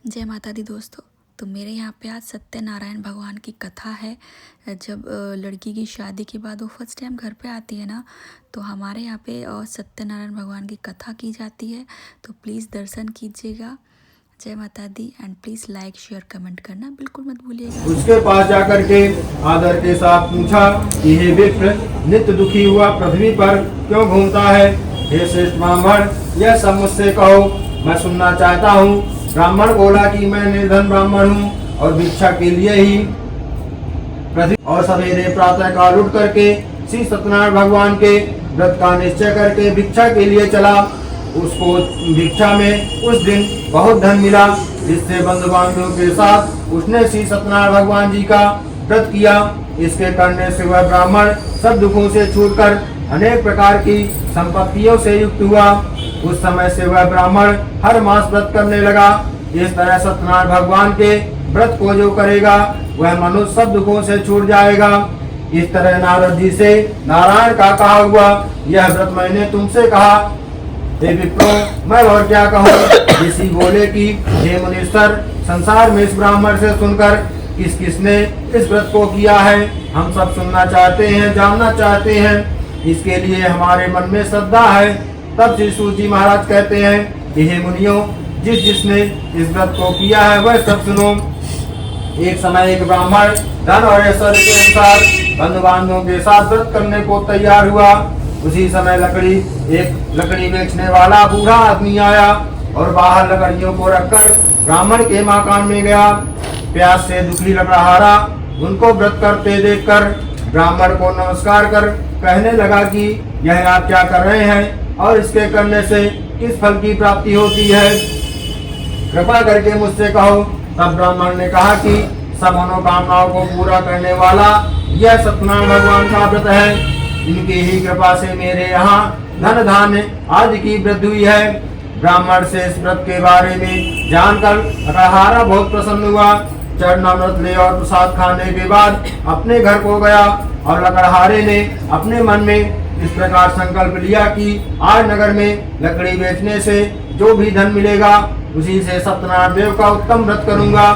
जय माता दी दोस्तों। तो मेरे यहाँ पे आज सत्यनारायण भगवान की कथा है। जब लड़की की शादी के बाद वो फर्स्ट टाइम घर पे आती है ना, तो हमारे यहाँ पे सत्यनारायण भगवान की कथा की जाती है। तो प्लीज़ दर्शन कीजिएगा। जय माता दी। And please like share comment करना बिल्कुल मत भूलिएगा। उसके पास जाकर के आदर के साथ पूछा कि हे विप्र, नित्य दुखी हुआ पृथ्वी पर क्यों घूमता है? हे श्रेष्ठ ब्राह्मण, यह सब मुझसे कहो, मैं सुनना चाहता हूँ। ब्राह्मण बोला कि मैं निर्धन ब्राह्मण हूँ और भिक्षा के लिए ही पृथ्वी और सवेरे प्रातः काल उठ करके श्री सत्यनारायण भगवान के व्रत का निश्चय करके भिक्षा के लिए चला। उसको भिक्षा में उस दिन बहुत धन मिला, जिससे बंधु बांधवों के साथ उसने श्री सत्यनारायण भगवान जी का व्रत किया। इसके करने से वह ब्राह्मण सब दुखों से छूटकर अनेक प्रकार की संपत्तियों से युक्त हुआ। उस समय से वह ब्राह्मण हर मास व्रत करने लगा। इस तरह सत्यनारायण भगवान के व्रत को जो करेगा वह मनुष्य सब दुखों से छूट जाएगा। इस तरह नारद जी से नारायण का कहा हुआ यह व्रत मैंने तुमसे कहा। हे विप्रो, मैं और क्या कहूँ? ऋषि बोले कि हे मुनीश्वर, संसार में इस ब्राह्मण से सुनकर किस किसने इस व्रत को किया है, हम सब सुनना चाहते हैं, जानना चाहते हैं। इसके लिए हमारे मन में श्रद्धा है। तब श्री सूत जी महाराज कहते हैं कि हे मुनियों, जिसने इस व्रत को किया है वह सब सुनो। एक समय एक ब्राह्मण धन और ऐश्वर्य के अनुसार बंधु बांधवों के साथ व्रत करने को तैयार हुआ। उसी समय एक लकड़ी बेचने वाला बूढ़ा आदमी आया और बाहर लकड़ियों को रखकर ब्राह्मण के मकान में गया। प्यास से दुखी लकड़हारा उनको व्रत करते देखकर ब्राह्मण को नमस्कार कर कहने लगा कि यह आप क्या कर रहे हैं और इसके करने से किस फल की प्राप्ति होती है, कृपा करके मुझसे कहो। तब ब्राह्मण ने कहा कि सब मनोकामनाओं को पूरा करने वाला यह सत्यनारायण भगवान का व्रत है। इनकी ही कृपा से मेरे यहाँ धन धान्य आदि की वृद्धि हुई है। ब्राह्मण से इस व्रत के बारे में जानकर लकड़हारा बहुत प्रसन्न हुआ। चरणामृत ले और प्रसाद खाने के बाद अपने घर को गया और लकड़हारे ने अपने मन में इस प्रकार संकल्प लिया कि आज नगर में लकड़ी बेचने से जो भी धन मिलेगा उसी से सत्यनारायण देव का उत्तम व्रत करूंगा।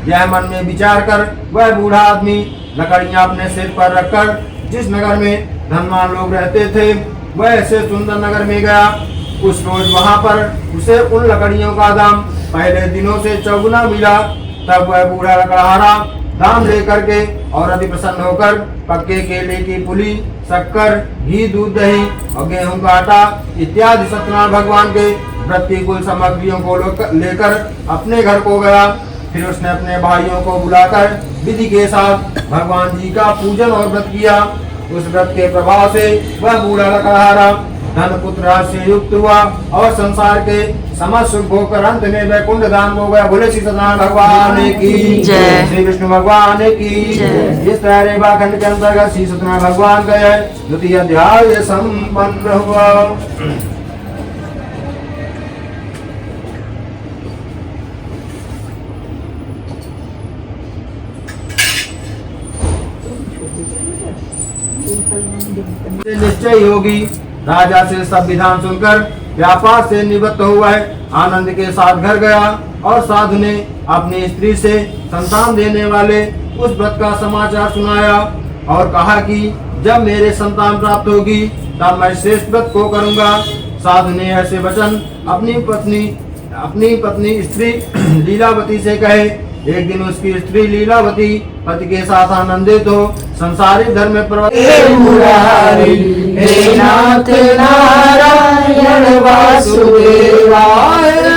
यह मन में विचार कर वह बूढ़ा आदमी लकड़ियां अपने सिर पर रखकर जिस नगर में धनवान लोग रहते थे वह ऐसे सुंदर नगर में गया। उस रोज वहां पर उसे उन लकड़ियों का दाम पहले दिनों से चौगुना मिला। तब वह बूढ़ा लकड़हारा दाम लेकर के और अति प्रसन्न होकर पक्के केले की पुली, शक्कर, घी, दूध, दही और गेहूं का आटा इत्यादि सत्यनारायण भगवान के व्रत की कुल सामग्रियों को लेकर अपने घर को गया। फिर उसने अपने भाइयों को बुलाकर विधि के साथ भगवान जी का पूजन और व्रत किया। उस व्रत के प्रभाव से वह बूढ़ा लकड़हारा धन पुत्र से युक्त हुआ और संसार के समस्त सुख भोग कर अंत में वैकुंठ धाम हो गया। बोले श्री सत्यनारायण भगवान की जय, श्री विष्णु भगवान की जय। इस तरह रेवा खंड के अंतर्गत श्री सत्यनारायण भगवान का द्वितीय अध्याय संपन्न हुआ। निश्चय योगी राजा से सब विधान सुनकर व्यापार से निवृत्त हुआ है, आनंद के साथ घर गया और साधु ने अपनी स्त्री से संतान देने वाले उस व्रत का समाचार सुनाया और कहा कि जब मेरे संतान प्राप्त होगी तब मैं श्रेष्ठ व्रत को करूंगा। साधु ने ऐसे वचन अपनी पत्नी स्त्री लीलावती से कहे। एक दिन उसकी स्त्री लीलावती पति के साथ आनंदित हो संसारिक धर्म में प्रवृत्त नाथ नारायण वासुदेवा,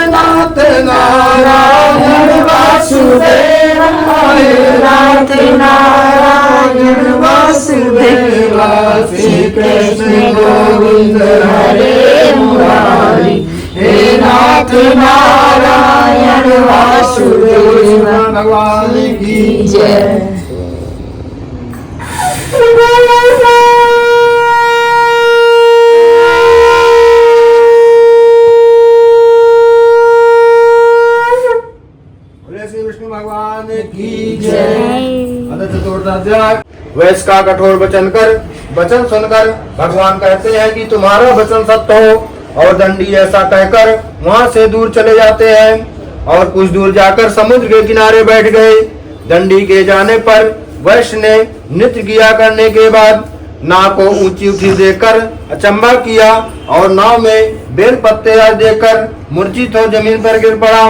नाथ नारायण वासुदेवा, नाथ नारायण वासुदेवा, श्री कृष्ण गोविंद हरे मुरारी, हे नाथ नारायण वासुदेवा भगवान की जय। भगवान की जय। चतुर्थाध्याय। वैश्य का कठोर वचन सुनकर भगवान कहते हैं कि तुम्हारा वचन सत्य हो, और दंडी ऐसा कहकर वहां से दूर चले जाते हैं। और कुछ दूर जाकर समुद्र के किनारे बैठ गए। दंडी के जाने पर वैश्य ने नृत्य किया करने के बाद नाव को ऊंची उठी देखकर अचंभा किया और नाव में बेल पत्ते आज देखकर मूर्छित हो जमीन पर गिर पड़ा।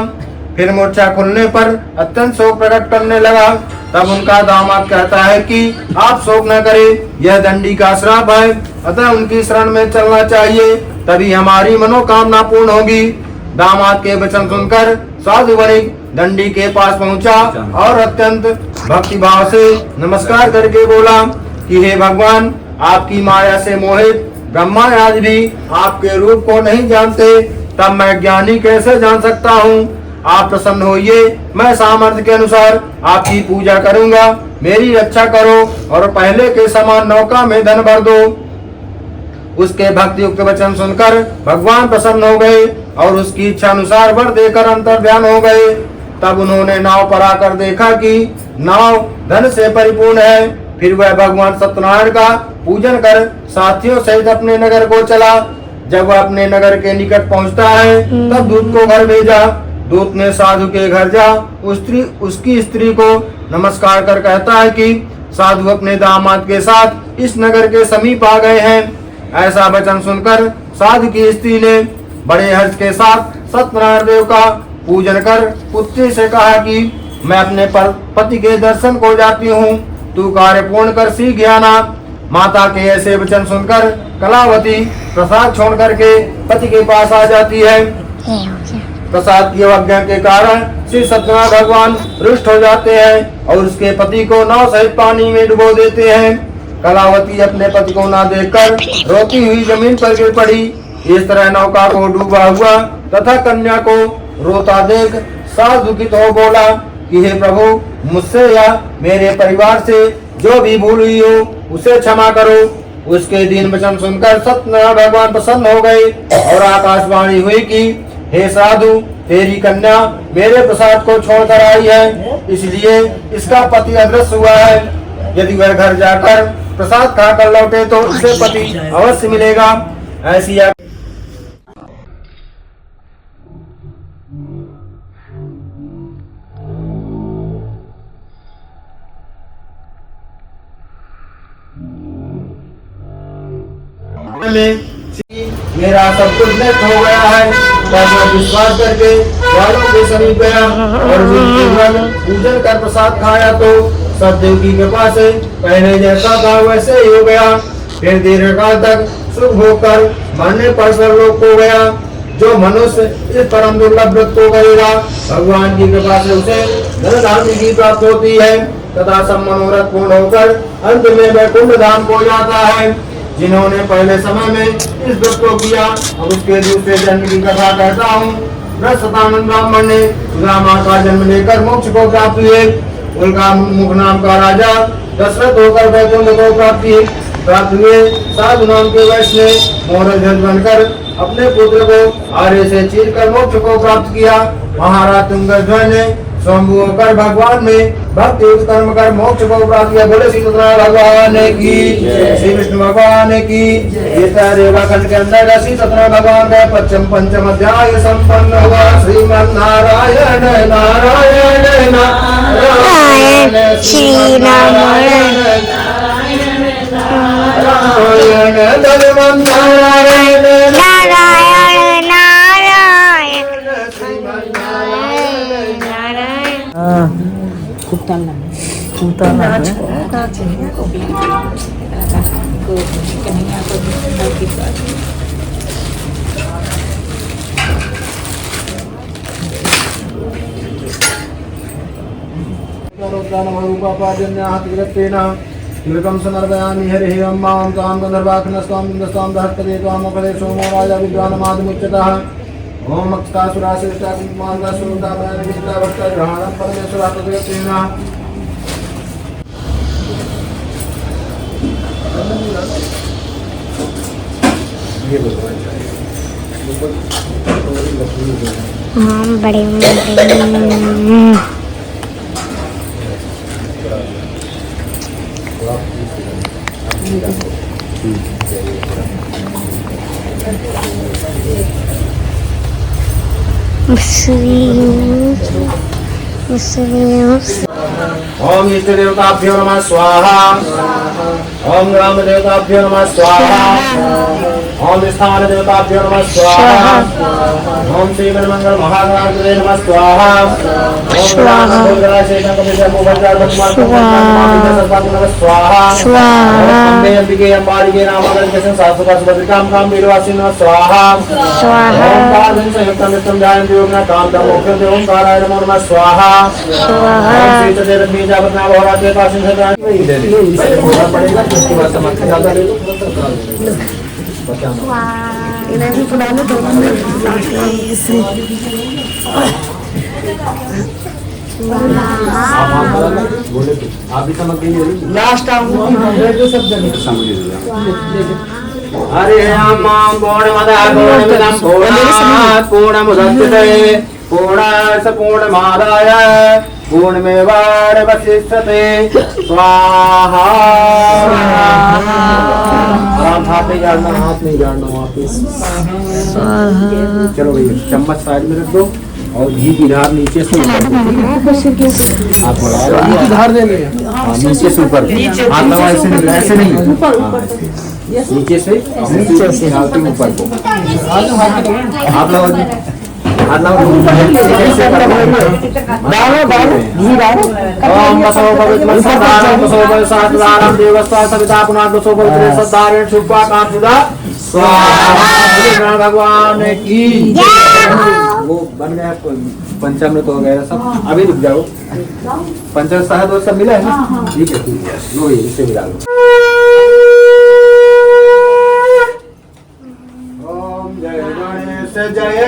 फिर मूर्छा खुलने पर अत्यंत शोक प्रकट करने लगा। तब उनका दामाद कहता है कि आप शोक न करें, यह दंडी का श्राप है, अतः उनकी शरण में चलना चाहिए, तभी हमारी मनोकामना पूर्ण होगी। दामाद के वचन सुनकर साधु वणिक दंडी के पास पहुंचा और अत्यंत भक्ति भाव से नमस्कार करके बोला कि हे भगवान, आपकी माया से मोहित ब्रह्मा आज भी आपके रूप को नहीं जानते, तब मैं ज्ञानी कैसे जान सकता हूँ। आप प्रसन्न होइए, मैं सामर्थ्य के अनुसार आपकी पूजा करूंगा, मेरी रक्षा करो और पहले के समान नौका में धन भर दो। उसके भक्ति युक्त वचन सुनकर भगवान प्रसन्न हो गए और उसकी इच्छा अनुसार वर देकर अंतर्ध्यान हो गए। तब उन्होंने नाव पर आकर देखा कि नाव धन से परिपूर्ण है। फिर वह भगवान सत्यनारायण का पूजन कर साथियों सहित अपने नगर को चला। जब वह अपने नगर के निकट पहुंचता है तब दूत को घर भेजा। दूत ने साधु के घर जा उसकी स्त्री को नमस्कार कर कहता है कि साधु अपने दामाद के साथ इस नगर के समीप आ गए हैं। ऐसा वचन सुनकर साधु की स्त्री ने बड़े हर्ष के साथ सत्यनारायण देव का पूजन कर पुत्री से कहा कि मैं अपने पति के दर्शन को जाती हूँ, तू कार्य पूर्ण कर सीख आना। माता के ऐसे वचन सुनकर कलावती प्रसाद छोड़ करके पति के पास आ जाती है। प्रसाद की अवज्ञा के कारण श्री सत्यनारायण भगवान रुष्ट हो जाते हैं और उसके पति को नाव सहित पानी में डुबो देते हैं। कलावती अपने पति को ना देखकर रोती हुई जमीन पर गिर पड़ी। इस तरह नौका को डूबा हुआ तथा कन्या को रोता देख साधु दुखित हो बोला कि हे प्रभु, मुझसे या मेरे परिवार से जो भी भूल हुई हो उसे क्षमा करो। उसके दीन वचन सुनकर सत्यनारायण भगवान प्रसन्न हो गए और आकाशवाणी हुई कि हे साधु, तेरी कन्या मेरे प्रसाद को छोड़कर आई है, इसलिए इसका पति अदृश्य हुआ है। यदि वह घर जाकर प्रसाद खाकर लौटे तो उसे पति अवश्य मिलेगा। ऐसी मेरा सब कुछ नष्ट हो गया है। तब मैं विश्वास करके वालों के समीप गया और पूजन कर प्रसाद खाया तो सतदेव की कृपा से पहले जैसा था वैसे ही हो गया। फिर दीर्घ काल तक सुख भोग कर मरने पर स्वर्गलोक को गया। जो मनुष्य इस परम दुर्लभ व्रत को करेगा भगवान की कृपा से उसे धन धाम की प्राप्त होती है तथा सब मनोरथ पूर्ण होकर अंत में वैकुंठ धाम को जाता है। जिन्होंने पहले समय में इस व्रत को किया अब उसके दूसरे जन्म की कथा कहता हूँ। सतानंद ब्राह्मण ने सुदामा का जन्म लेकर मोक्ष को प्राप्त हुए। उनका मुख नाम का राजा दशरथ होकर वैकुंठ को प्राप्त हुए। साधु नाम के वैश्य ने मोर ध्वज बनकर अपने पुत्र को आर्य से चीर कर मोक्ष को प्राप्त किया। महाराज तुंगध्वज ने स्वयंभू होकर भगवान में भक्ति युक्त कर्म कर मोक्ष को प्राप्त किया। बोले श्री सत्यनारायण भगवान की, श्री विष्णु भगवान की। रेवाखंड के अंदर का श्री सत्यनारायण भगवान का पंचम अध्याय संपन्न हुआ। श्रीमन नारायण नारायण नारायण श्री नारायण नारायण धर्म नारायण नारायण नारायण श्रीमन नारायण नारायण। तिलकं समर्पयामि हरिः ॐ मां तां गन्धर्वाख्नस्त्वां बिन्दस्त्वां दहत्तवे त्वामपदे सोमो राजा विद्वानमादिमुच्यतः। ओम अक्षतासुराश्रेष्ठा कुमारदा सुरता वैरिता भक्ता ग्रहणं परमेश्वरा तदेवतेना। हाँ बड़े श्री ओम इष्ट देवताभ्यो नमः स्वाहा। ओम ग्राम देवताभ्यो नमः स्वाहा। ओम स्थान देवताभ्यो नमः स्वाहा। ओम श्री मंगल महागणाधिपतये नमः स्वाहा। ओम स्वाहा। अम्बे अंबिके अंबालिके नामांकित कृष्ण शास्त्र सुभद्रिकां काम वीरवासिनी नमः स्वाहा। ओम पार्वती संयुक्तं नित्यं ध्यायन्ति योगिनः कामदं मोक्षं ओंकाराय नमो नमः स्वाहा। ओम श्री चतुर्दशी जापना बहुरात्रि पासन सदा पड़ेगा उसके बाद समाप्त ज्यादा ले लो। आप भी समझ गई लास्ट हरे राम पूर्णमदः पूर्णमिदं पूर्णमुदच्यते पूर्णात् पूर्णमादाय पूर्णमेवावशिष्यते स्वाहा। हाथ नहीं गाड़ना, हाथ नहीं गाड़ना वापिस। चलो भैया चम्मच साइड में रख दो और घी की धार नीचे से आप धार देंगे नीचे से ऊपर हाथ लगा ऐसे नहीं नीचे से ऊपर को आप लगा ओम बसो पवित्र सदारं बसो पवित्र सदारं देवस्ता सविता पुनाद बसो पवित्र सदारं शुभा कांतुदा स्वाहा। भगवान की वो बन गया पंचामृत वगैरह सब। अभी रुक जाओ पंचामृत शहद और सब मिला है ना। ठीक है लो ये इससे मिला लो। जय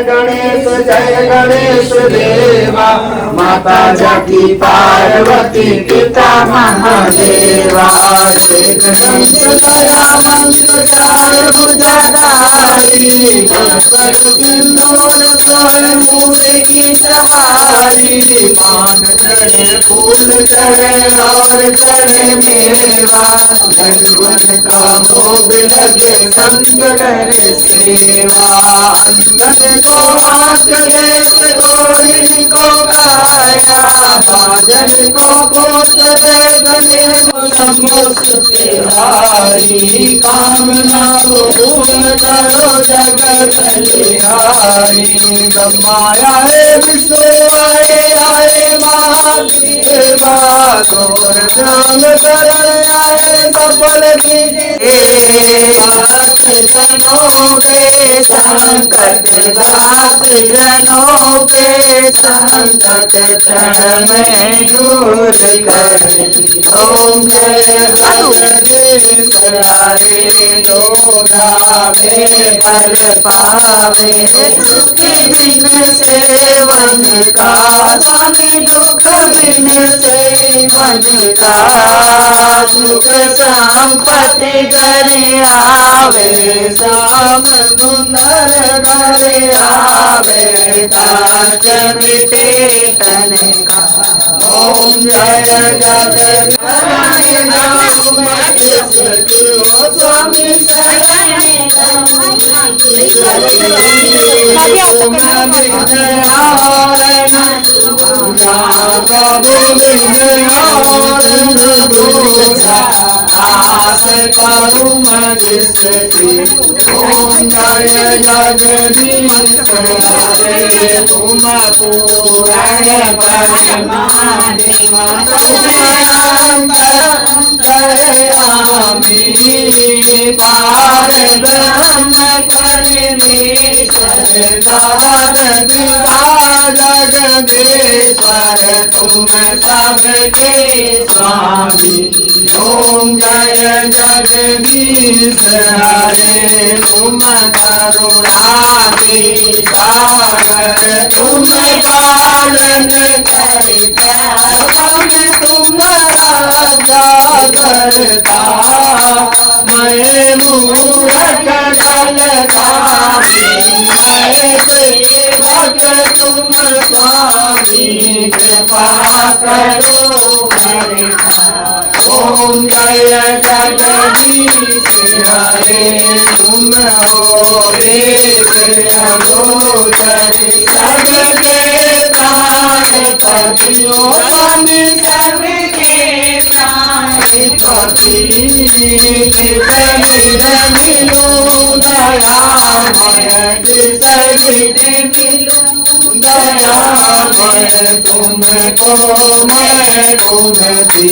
गणेश देवा माता जाकी पार्वती पिता महादेवा। जय गणेश दया मंत्र चार भुजाधारी कर सिंदूर कर मूले की सवारी। मान चढ़े फूल चढ़े और चढ़े मेवा जीवन का भोग लगे संत करे सेवा। अंगन को हाथ गणेश गोविंद को गाया बाजन को गोद दे गणेश हारी। कामना को पूर्ण करो जगत कल्याणी। ब्रह्मा आए विष्णु आए आए महादेवा घोर काम करण आए सफल जनों के संकट दास जनों के संकट क्षण में दूर करे। ओम जय गणेश हरे लोढ़ा में बल पावे बिन सेवन का स्वामी दुख बिन सेवन का सुख संपत्ति घर आवे श्याम सुंदर घर आवे कांच मिटे तन का। ओम जय जगन्नाथ स्वामी आस करूं मैं जिसकी। ओम जय जगदीश हरे तुम पूर्ण परमात्मा दयामी पार ब्रह्म परमेश्वर जगदीश्वर तुम सबके स्वामी। ओम जय जगदीश हरे तुम करुणाके सागर तुम पालन करता तुम्हारा करता। मैं मूरख जलधारी मैं सेवक तुम स्वामी कृपा करो करता। ओम जय जगदीश हरे तुम हो वेद अगोचर सबके प्राण दियो मन सबके प्राण प्रतीत शरीर मिलो दयामय शरीर मिलो दयामय तुमको मैं तुमति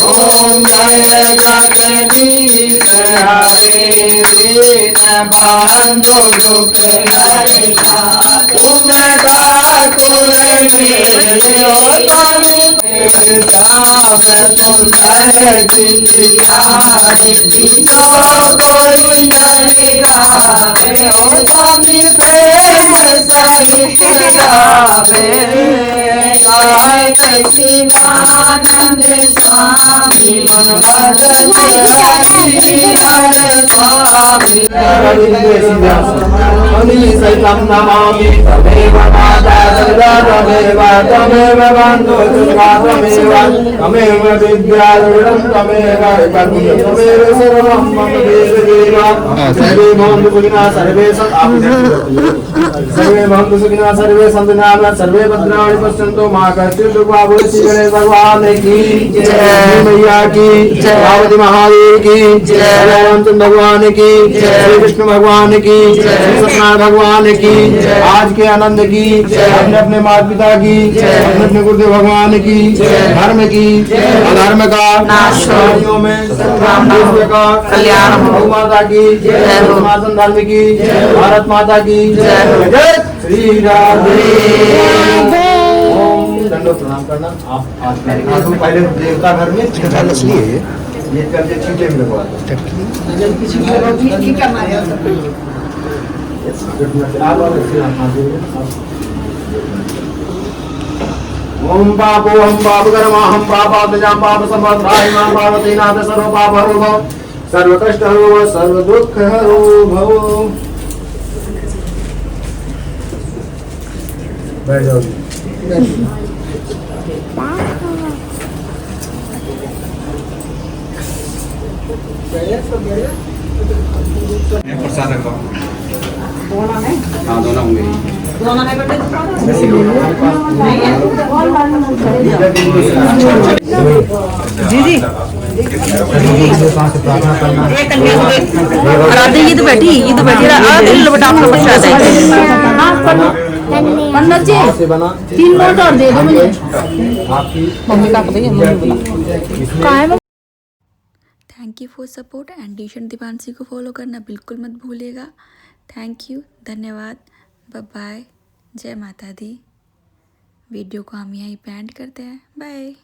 ओम जय जगदीश हरे दीन बंधु दुख हरिया तुम ठाकुर मेरे सुंदर जिंदिया कोई नहीं गावे ओ स्वामी प्रेम सहित गावे सच्चिदानंद स्वामी भगत स्वामी सैतम नमामि तमेव माता पिता तमेव तमेव बन्धु सुता तमेव विद्यारूढं तमेव तमेव सर्वं मम देव सर्वे भवन्तु सुखिनः सर्वे सर्वे भवन्तु सुखिनः सर्वे सन्तु निरामयाः सर्वे भद्राणि पश्यन्तु मा कश्चित् दुःखभाग् बोलो श्री गणेश भगवान की जय मैया की पार्वती महादेव की जय रामचंद्र भगवान की श्री विष्णु भगवान की श्री सत्यनारायण भगवान की आज के आनंद की अपने अपने माता पिता की अपने अपने गुरुदेव भगवान की धर्म की अधर्म का नाश में का कल्याण गौ माता की सनातन धर्म की भारत माता की जय श्री राधे। दंडो प्रणाम करना आप आज पहले देवता घर में इसलिए ये करके छींटे में लगवा ओम पापो हम पाप कर्मा हम पापात्मजां पाप संबद्धाय मां पार्वती नाथ सर्व पाप हरो भव सर्व कष्ट हरो भव सर्व दुख हरो भव। बैठ जाओ प्रसाद रखो हाँ दोनों होंगे जी जी राधे ये तो बैठी लपटा आपका प्रसाद है पंडित जी 3 नोट और दे दो मुझे मम्मी का पता है thank you for support and डिशन दीपांशी को फॉलो करना बिल्कुल मत भूलिएगा। थैंक यू, धन्यवाद, बाय बाय, जय माता दी। वीडियो को हम यहीं पे एंड करते हैं, बाय।